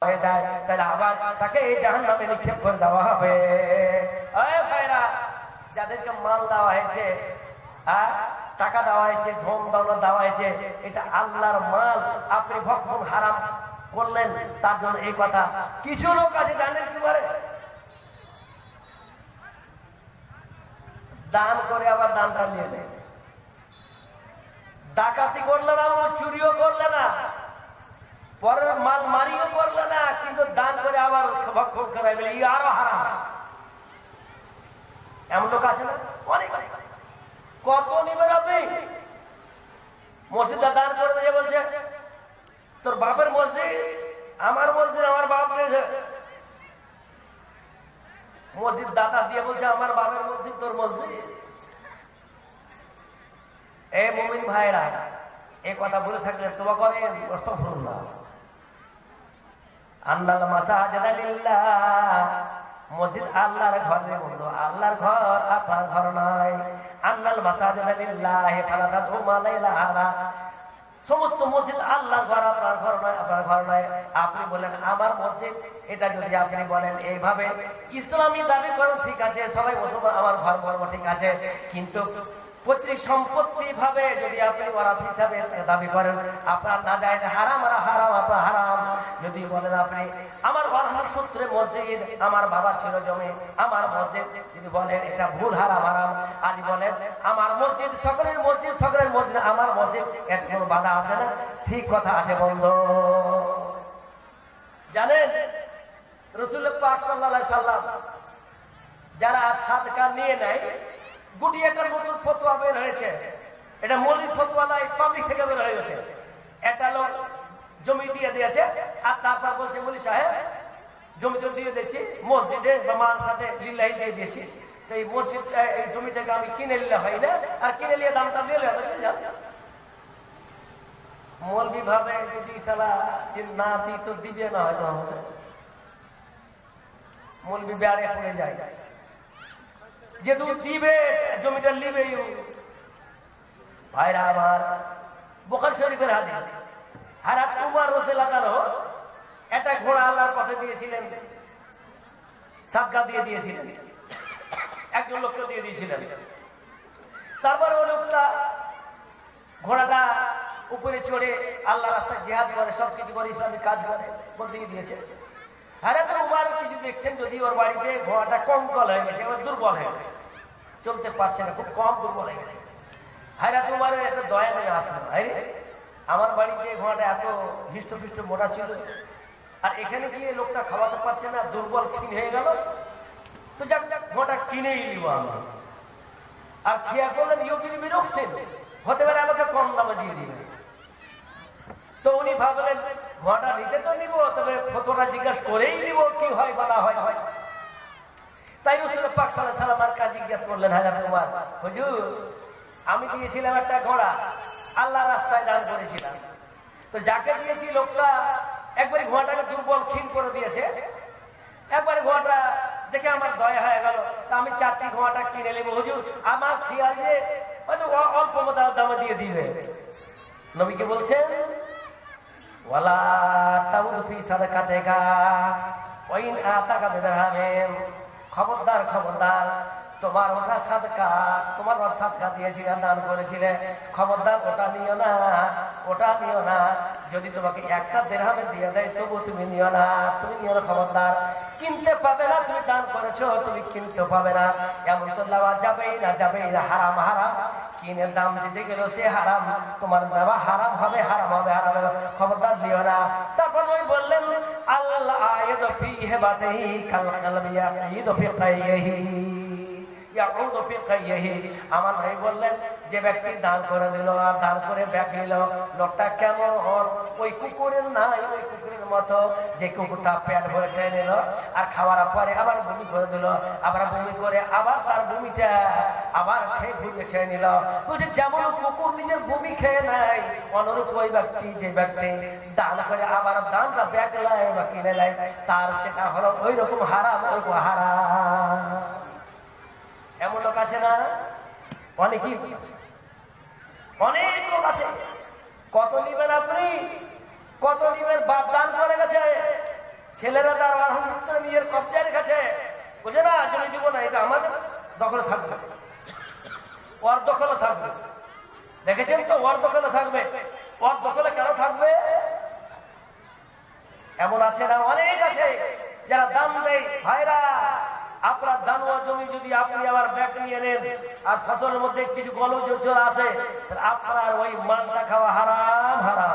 হয়ে যায়, তাহলে আবার তাকে জাহান্নামে নিক্ষেপ করে দেওয়া হবে। ওই ভাইরা, যাদেরকে মাল দেওয়া হয়েছে, টাকা দেওয়া হয়েছে, ধন দৌলত দেওয়া হয়েছে, এটা আল্লাহর মাল, আপনি ভক্ষণ হারাম করলেন, তার জন্য এই কথা। কিছু লোক আছে জানেন কি বলে, দান করে আবার দানটা নিয়ে নেয়। ডাকাতি করলে না, চুরিও করলে না, পরের মাল মারিও করলে না, কিন্তু দান করে আবার ভক্ষণ করাই বলে ই আরো হারাম। এমন লোক আছে না অনেক। কত নিবেন আপনি? মসজিদটা দান করে দিয়ে বলছে তোর বাপের মসজিদ আমার মসজিদ, আমার বাপ নিয়েছে। মসজিদ দাতা দিয়ে বলছে আমার বাপের মসজিদ তোর মসজিদ। এই মুমিন ভাইরা, এই কথা বলে থাকলে তোবা করেন, আস্তাগফিরুল্লাহ। আন্নাল মাসাজিদা লিল্লাহ, মসজিদ আল্লাহর ঘর রে বন্ধু, আল্লাহর ঘর আপনার ঘর নয়। আন্নাল মাসাজিদা লিল্লাহ ফালা তাদউ মা লা ইলাহা ইল্লাল্লাহ, সমস্ত মসজিদ আল্লাহর ঘর, আপনার ঘর নয়, আপনার ঘর নয়। আপনি বলেন আমার মসজিদ, এটা যদি আপনি বলেন এইভাবে ইসলামী দাবি করেন, ঠিক আছে, সবাই মুসলমান, আমার ঘর বলবো, ঠিক আছে, কিন্তু পৈতৃক সম্পত্তি ভাবে যদি আপনি ওয়ারাস হিসাবে দাবি করেন, আপনার না যায় যে হারাম, হারাম, আপনার হারাম। যদি বলেন আপনি আমার ওয়ারাস সূত্রে মসজিদ, আমার বাবা ছিল জমি, আমার মসজিদ, যদি বলেন এটা ভুল, হারাম, হারাম। আর বলেন আমার মসজিদ সকলের মসজিদ, সকলের মসজিদ আমার মসজিদ, এর কোনো বাধা আছে না? ঠিক কথা আছে বন্ধু। জানেন রাসূল পাক সাল্লাল্লাহু আলাইহি সাল্লাম যারা সাদকা নিয়ে নেয়, গুটি একটা নতুন ফতোয়া বের হয়েছে, এটা মৌলিক ফতোয়া নয়, পাবলিক থেকে বের হয়ে গেছে। একটা লোক জমি দিয়ে দিয়েছে, আর তারপর বলছে বলি সাহেব জমি তো দিয়ে দিয়েছি, মসজিদে বা মাদ্রাসাতে লিল্লাহি দিয়ে দিয়েছি, তো এই মসজিদ এই জমিটাকে আমি কিনে নিলে হয় না, আর কিনে নিয়ে দামটা দিয়ে মৌলবি ভাবে যদি সালা না দিই তো দিবে না, হয়তো মৌলবি বেড়ে পড়ে যায়, যেহেতু দিবে জমিটা নিবে। ভাইরা আমার, বুখারী শরীফের হাদিস, হযরত উমর রাদিয়াল্লাহু আনহু একটা ঘোড়া আল্লাহর পথে দিয়েছিলেন, সাদকা দিয়ে দিয়েছিলেন, একজন লোককে দিয়ে দিয়েছিলেন। তারপর ওই লোকটা ঘোড়াটা উপরে চড়ে আল্লাহর রাস্তায় জিহাদ করে, সবকিছু করে, ইসলামিক কাজ করে, দিয়ে দিয়েছে। হযরত উমর কিছু দেখছেন, যদি ওর বাড়িতে ঘোড়াটা কঙ্কল হয়ে গেছে, এবার দুর্বল হয়ে গেছে, চলতে পারছে না, খুব কম দুর্বল হয়ে গেছে। হযরত উমরের একটা দয়া নেমে আসলো, আরে আমার বাড়িতে ঘোড়াটা এত হৃষ্টপুষ্ট মোটা ছিল, আর এখানে গিয়ে লোকটা খাওয়াতে পারছে না, দুর্বল ক্ষীণ হয়ে গেল, তো যাক ঘোড়াটা কিনেই নিব আমি। আর খেয়া করলেন ইউ কিনে বিরক্সেন, হতে পারে আমাকে কম দামে দিয়ে দিবে। তো উনি ভাবলেন ঘোড়াটা নিতে তো নিব, তবে ফতোয়াটা জিজ্ঞাসা করেই নিব, কি হয় বলা হয়। তাই রাসূল পাক সাল্লাল্লাহু আলাইহি ওয়াসাল্লাম কাছে জিজ্ঞাসা করলেন, হযরত উমর, হুজুর আমি দিয়েছিলাম একটা ঘোড়া, আল্লাহর রাস্তায় দান করেছিলাম, তো যাকে দিয়েছি লোকটা একবারে ঘোড়াটাকে দুর্বল ক্ষীণ করে দিয়েছে, একবারে ঘোড়াটা দেখে আমার দয়া হয়ে গেল, তা আমি চাচ্ছি ঘোড়াটা কিনে নেব হুজুর, আমার খেয়াল যে হয়তো অল্প দামে দিয়ে দিবে। নবীকে বলছেন ওয়ালা তাউদ ফি সাদাকাতিকা ওয়া ইন আতাকা বিদিরহামিন, খবরদার খবরদার, তোমার ওটা সাদকা, তোমার ওর সাদকা দিয়েছিলে, দান করেছিলে, খবরদার ওটা নিও না, ওটা নিও না। যদি তোমাকে একটা দিরহামে দিয়ে দেয় তবু তুমি নিও না, তুমি নিও না, খবরদার। কিনতে পাবে না, তুমি দান করেছো, তুমি কিনতে পাবে না, এমন তো নেওয়া যাবেই না, যাবেই না, হারাম, হারাম। কিনে দাম দিতে গেল সে হারাম, তোমার নেওয়া হারাম হবে, হারাম হবে, হারাম হবে, খবরদার নিও না। তারপর ওই বললেন আল্লাহ আয়াত ফি হিবাতিহি কাল কলবি ইয়াঈদ ফি কাইহি, আমার ভাই বললেন যে ব্যক্তি দান করে দিল আর দান করে ব্যাগ নিল, লোকটা কেমন ওই কুকুরের নাই, ওই কুকুরের মতো যে কুকুরটা পেট ভরে খেয়ে নিল, আর খাওয়ার পরে আবার বমি করে দিল, আবার বমি করে আবার তার বমিটা আবার খেয়ে নিল। বলছে যেমন কুকুর নিজের বমি খেয়ে নেয়, অনুরূপ ওই ব্যক্তি, যে ব্যক্তি দান করে আবার দানটা ব্যাগ নেয় বা কিনে নেয়, তার সেটা হলো ওই রকম হারাম, ওই হারাম। এমন লোক আছে না? অনেকই আছে, অনেক লোক আছে। কত নিবেন আপনি? কত নিবেন? বাপ দান করে গেছে, ছেলেরা তার নিজের কবজায় রেখেছে, বুঝে না জমি দিব না, এটা আমাদের দখলে থাকবে, ওর দখলে থাকবে। দেখেছেন তো, ওর দখলে থাকবে। ওর দখলে কেন থাকবে? এমন আছে না, অনেক আছে যারা দাম দেয়। ভাইরা, আপনার দানোয়া জমি যদি আপনি আবার ব্যাগ নিয়ে নেন আর ফসলের মধ্যে কিছু গলজোর আছে, আপনার ওই মালটা খাওয়া হারাম। হারাম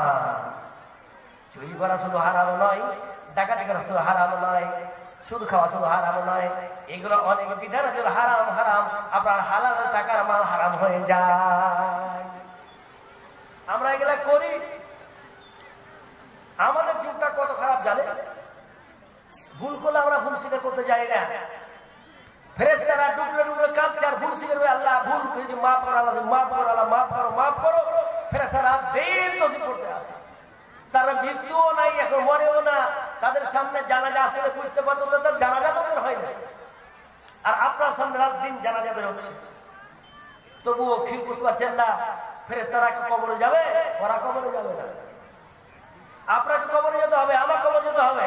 চুরি করা শুধু হারাম নয়, ডাকাতি করা শুধু হারাম নয়, সুদ খাওয়া শুধু হারাম নয়, এগুলো অনেক বিধান আছে হারাম। হারাম আপনার হালাল টাকার মাল হারাম হয়ে যায়। আমরা এগুলা করি। আমাদের যুগটা কত খারাপ জানে? ভুল করলে আমরা ভুল স্বীকার করতে যাই না। ফেরেশতারা ডুবরে ডুবরে কাঁদছে আর ভুল স্বীকার করে, আল্লাহ ভুল করেছি, মাফ করো, আল্লাহ মাফ করো, আল্লাহ মাফ করো, মাফ করো। ফেরেশতারা দিন তসিব করতে আছে। তারা মৃত্যুও নাই, এখন মরেও না। তাদের সামনে জানাজা আসলে বুঝতে পারতো, তাদের জানাজা তো বের হয় না। আর আপনার সামনে রাত দিন জানাজা বের হচ্ছে, তবুও খিল করতে পারছেন না। ফেরেশতারা কবরে যাবে, ওরা কবরে যাবে না। আপনাকে কবরে যেতে হবে, আমার কবর যেতে হবে।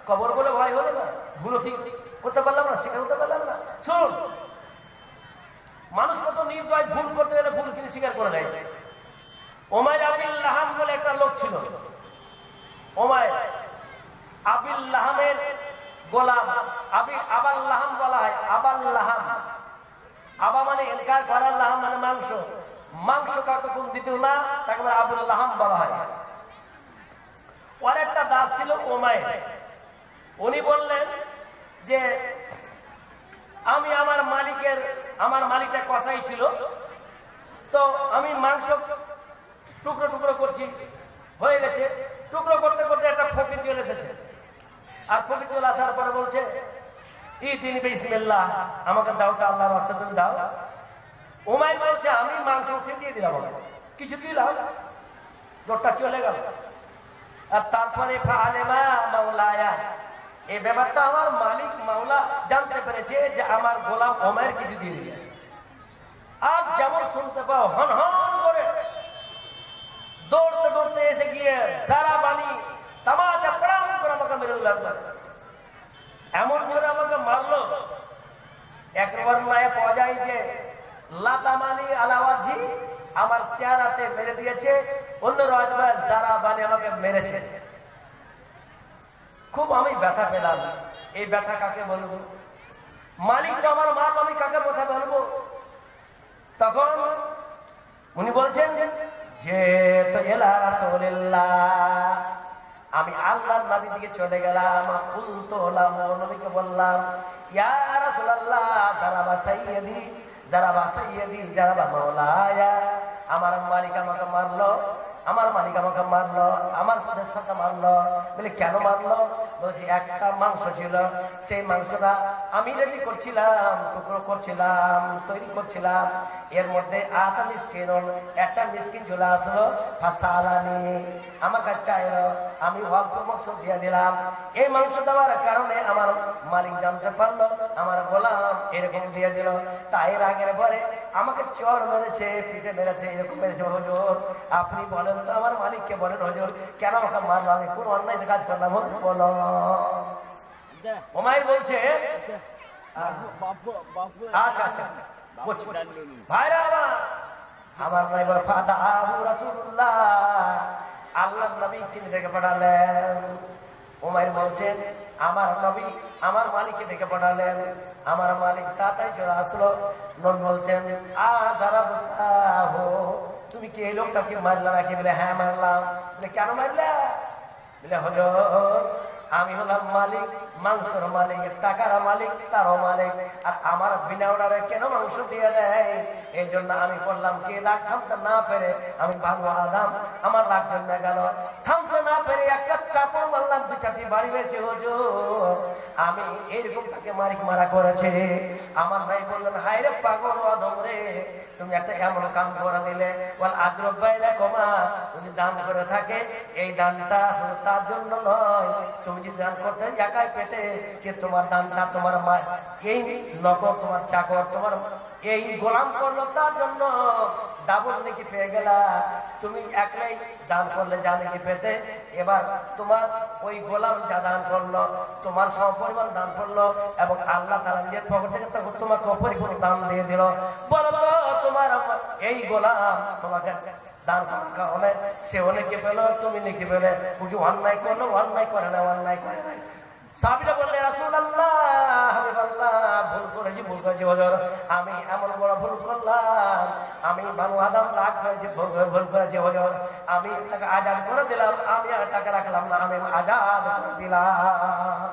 কবর বলে ভয় হলো না, ভুলো ঠিক করতে পারলাম না, স্বীকার করতে পারলাম না। শুনুন, মানুষ কত নির্দয়, ভুল করতে গেলে ভুল কিন্তু স্বীকার করে নেয়। ওমাইর আবিল লাহাম বলে একটা লোক ছিল। ওমাইর আবিল লাহামের গোলাম। আবাল লাহাম বলা হয়, আবাল লাহাম। আবা মানে এনকার করার, লাহাম মানে মাংস। মাংস কাউকে কোন দিত না, তাকে আবুল লাহাম বলা হয়। ওর একটা দাস ছিল ওমাইর। উনি বললেন যে আমি আমার মালিকটা কসাই ছিল, তো আমি মাংস টুকরো টুকরো করছি, হয়ে গেছে। টুকরো করতে করতে একটা ফকির চলে এসেছে। আর ফকির চলে আসার পরে বলছে, ইদিন বিসমিল্লাহ, আমাকে দাওটা আল্লাহর রাস্তা তুমি দাও। উমাইর বলছে, আমি মাংস উঠে দিয়ে দিলাম, কিছু দিলাম, লোকটা চলে গেল। আর তারপরে এই ব্যাপারটা আমার মালিক মাওলা জানতে পেরেছে যে আমার গোলাম ওমাইর কিছু দিয়ে দিলে। আর যেমন শুনতে পাও, হন হন করে দৌড়তে দৌড়তে এসে গিয়ে যারা বানি তামাচা প্রাণ করে আমাকে মেরে লাগলো। এমন করে আমাকে মারলো, একবার নয় পাওয়া যায় যে লাতামানি আলাওয়াজি, আমার চেহারাতে মেরে দিয়েছে। অন্য রাজবা যারা বানি আমাকে মেরেছে। খুব আমি ব্যথা পেলাম। এই ব্যথা কাকে বলবো? মালিক তো আমার মারলো, আমি কাকে কথা বলবো? তখন উনি বলছেন যে তো এলা রাসূলুল্লাহ, আমি আল্লাহর নবী দিকে চলে গেলাম। নবীকে বললাম, ইয়া রাসূলুল্লাহ, যারাবা সাইয়্যিদি, যারাবা সাইয়্যিদি, যারাবা মাওলায়া, আমার মালিক আমাকে মারলো, আমার মালিক আমাকে মারলো, আমার সাথে মারলো। বলে কেন মারলো? বলছি একটা মাংস ছিল, সেই মাংসটা আমি রেডি করছিলাম, টুকরো করছিলাম, তৈরি করছিলাম। এর মধ্যে আটা মিসকিন, একটা মিসকিন চলে আসলো, ফাসালানি, আমার কাছে চাইলো, আমি অল্প মাংস দিয়ে দিলাম। এই মাংস দেওয়ার কারণে আমার মালিক জানতে পারলো আমার গোলাম এরকম দিয়ে দিল। তাই রাগের পরে আমাকে চর মেরেছে, পিঠে মেরেছে, এরকম মেরেছে। হুজুর আপনি বলেন তো, আমার মালিককে বলেন, হুজুর কেন আমাকে মারলো, আমি কোন অন্যায় কাজ করলাম, হুজুর বলো। ওমাইর বলছে, আচ্ছা আচ্ছা ভাইরা আমার নাইবার ফাদা আবু রাসূলুল্লাহ, আল্লাহর নবী তিনি ডেকে পাঠালেন। ওমাইর বলছেন, আমার নবী আমার মালিককে ডেকে পাঠালেন। আমার মালিক তাড়াতাড়ি চলে আসলো। নবী বলছেন, তুমি কি এই লোকটাকে মারলা নাকি? বলে হ্যাঁ মারলাম। বলে কেন মারলা? বলে হুজুর আমি হলাম মালিক, মাংসের মালিক, টাকার মালিক, তারও মালিক, আর আমার বিনা অর্ডারে কেন মাংস দিয়ে দেয়? এই জন্য আমি বললাম কি, রাগ থামতে না পেরে আমি ভালো আদাম, আমার রাগ জমে গেল। থামতে না পেরে একটা চাপড় মারলাম, দু চারটি বাড়ি বেঁচে। হুজুর আমি এইরকম তাকে মালিক মারা করেছে। আমার ভাই বললেন, হায় রে পাগল অধম রে, তুমি একটা এমন কাম করে দিলে। বল আগ্রহ বাইরে কমা, যদি দান করে থাকে এই দানটা শুধু তার জন্য নয়, তুমি যদি দান করতে একাই পেতে, যে তোমার দানটা তোমার মা, এই নকর তোমার চাকর, তোমার এই গোলাম করলো তার জন্য ডাবল নাকি পেয়ে গেলা। তুমি একলাই দান করলে যা নাকি পেতে, এবার তোমার ওই গোলাম যা দান করলো তোমার সমপরিমাণ দান করলো, এবং আল্লাহ তাআলা নিজের পক্ষ থেকে তখন তোমাকে অপরিপূর্ণ দান দিয়ে দিল। বলো তো তোমার এই গোলাম তোমাকে দান করার কারণে সে অনেকে পেলো, তুমি নাকি পেলে? কি অন্যায় করলো? অন্যায় করে না, অন্যায় করে নাই। সাহাবীরা বললেন, রাসূলুল্লাহ, হাবিবাল্লাহ, ভুল করেছি হুজুর, আমি এমন বড় ভুল করলাম, আমি বানু আদম রাগ করেছি, ভুল করেছি হুজুর, আমি তাকে আজাদ করে দিলাম, আমি আর তাকে রাখলাম না, আমি আজাদ করে দিলাম।